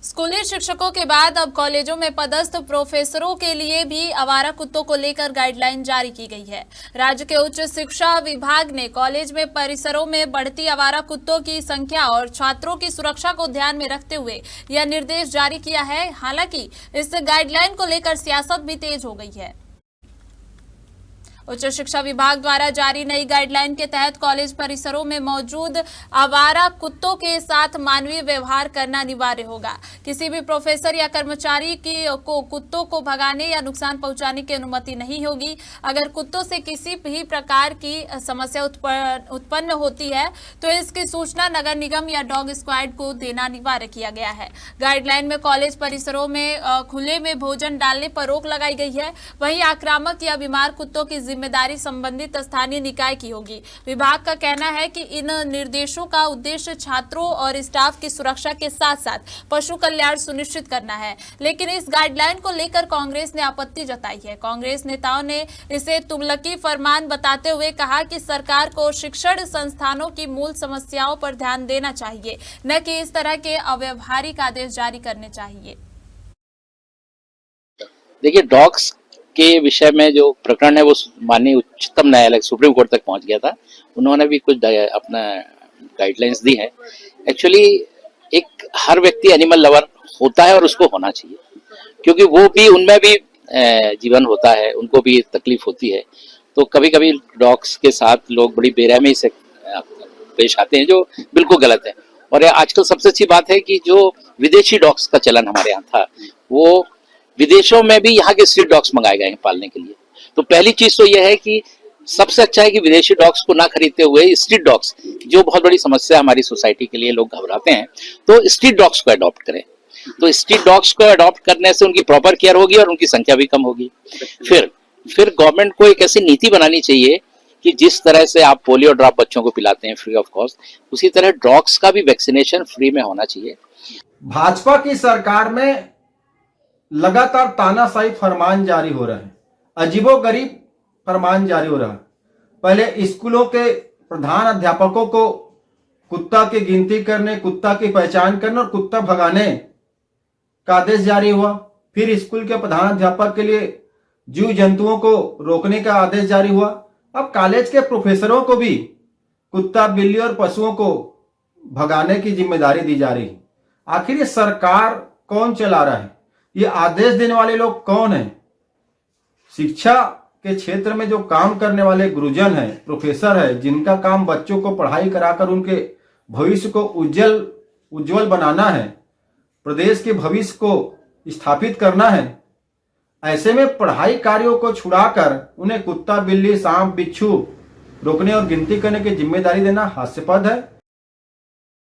स्कूली शिक्षकों के बाद अब कॉलेजों में पदस्थ प्रोफेसरों के लिए भी आवारा कुत्तों को लेकर गाइडलाइन जारी की गई है। राज्य के उच्च शिक्षा विभाग ने कॉलेज में परिसरों में बढ़ती आवारा कुत्तों की संख्या और छात्रों की सुरक्षा को ध्यान में रखते हुए यह निर्देश जारी किया है। हालांकि इस गाइडलाइन को लेकर सियासत भी तेज हो गई है। उच्च शिक्षा विभाग द्वारा जारी नई गाइडलाइन के तहत कॉलेज परिसरों में मौजूद आवारा कुत्तों के साथ मानवीय व्यवहार करना अनिवार्य होगा। किसी भी प्रोफेसर या कर्मचारी को कुत्तों को भगाने या नुकसान पहुंचाने की अनुमति नहीं होगी। अगर कुत्तों से किसी भी प्रकार की समस्या उत्पन्न होती है तो इसकी सूचना नगर निगम या डॉग स्क्वाड को देना अनिवार्य किया गया है। गाइडलाइन में कॉलेज परिसरों में खुले में भोजन डालने पर रोक लगाई गई है। वहीं आक्रामक या बीमार कुत्तों की जिम्मेदारी संबंधित स्थानीय निकाय की होगी। विभाग का कहना है कि इन निर्देशों का उद्देश्य छात्रों और स्टाफ की सुरक्षा के साथ साथ पशु कल्याण सुनिश्चित करना है। लेकिन इस गाइडलाइन को लेकर कांग्रेस ने आपत्ति जताई है। कांग्रेस नेताओं ने इसे तुगलकी फरमान बताते हुए कहा कि सरकार को शिक्षण संस्थानों की मूल समस्याओं पर ध्यान देना चाहिए, न कि इस तरह के अव्यावहारिक आदेश जारी करने चाहिए। देखिए, डॉग्स के विषय में जो प्रकरण है वो माननीय उच्चतम न्यायालय सुप्रीम कोर्ट तक पहुंच गया था। उन्होंने भी कुछ अपना गाइडलाइंस दी है। एक्चुअली एक हर व्यक्ति एनिमल लवर होता है और उसको होना चाहिए, क्योंकि वो भी उनमें भी जीवन होता है, उनको भी तकलीफ होती है। तो कभी कभी डॉग्स के साथ लोग बड़ी बेरहमी से पेश आते हैं, जो बिल्कुल गलत है। और आजकल सबसे अच्छी बात है कि जो विदेशी डॉग्स का चलन हमारे यहाँ था, वो विदेशों में भी यहाँ के स्ट्रीट डॉग्स मंगाए गए हैं पालने के लिए। तो पहली चीज तो यह है कि सबसे अच्छा है कि विदेशी डॉग्स को ना खरीदते हुए स्ट्रीट डॉग्स, जो बहुत बड़ी समस्या हमारी सोसाइटी के लिए, लोग घबराते हैं, तो स्ट्रीट डॉग्स को अडॉप्ट करें। तो स्ट्रीट डॉग्स को अडॉप्ट करने से उनकी प्रॉपर केयर होगी और उनकी संख्या भी कम होगी। फिर गवर्नमेंट को एक ऐसी नीति बनानी चाहिए कि जिस तरह से आप पोलियो ड्रॉप बच्चों को पिलाते हैं फ्री ऑफ कॉस्ट, उसी तरह डॉग्स का भी वैक्सीनेशन फ्री में होना चाहिए। भाजपा की सरकार में लगातार तानाशाही फरमान जारी हो रहे हैं, अजीबोगरीब फरमान जारी हो रहा है। पहले स्कूलों के प्रधान अध्यापकों को कुत्ता की गिनती करने, कुत्ता की पहचान करने और कुत्ता भगाने का आदेश जारी हुआ। फिर स्कूल के प्रधान अध्यापक के लिए जीव जंतुओं को रोकने का आदेश जारी हुआ। अब कॉलेज के प्रोफेसरों को भी कुत्ता, बिल्ली और पशुओं को भगाने की जिम्मेदारी दी जा रही है। आखिर ये सरकार कौन चला रहा है? ये आदेश देने वाले लोग कौन हैं? शिक्षा के क्षेत्र में जो काम करने वाले गुरुजन हैं, प्रोफेसर है, जिनका काम बच्चों को पढ़ाई कराकर उनके भविष्य को उज्जवल बनाना है, प्रदेश के भविष्य को स्थापित करना है। ऐसे में पढ़ाई कार्यों को छुड़ाकर उन्हें कुत्ता, बिल्ली, सांप, बिच्छू रोकने और गिनती करने की जिम्मेदारी देना हास्यास्पद है।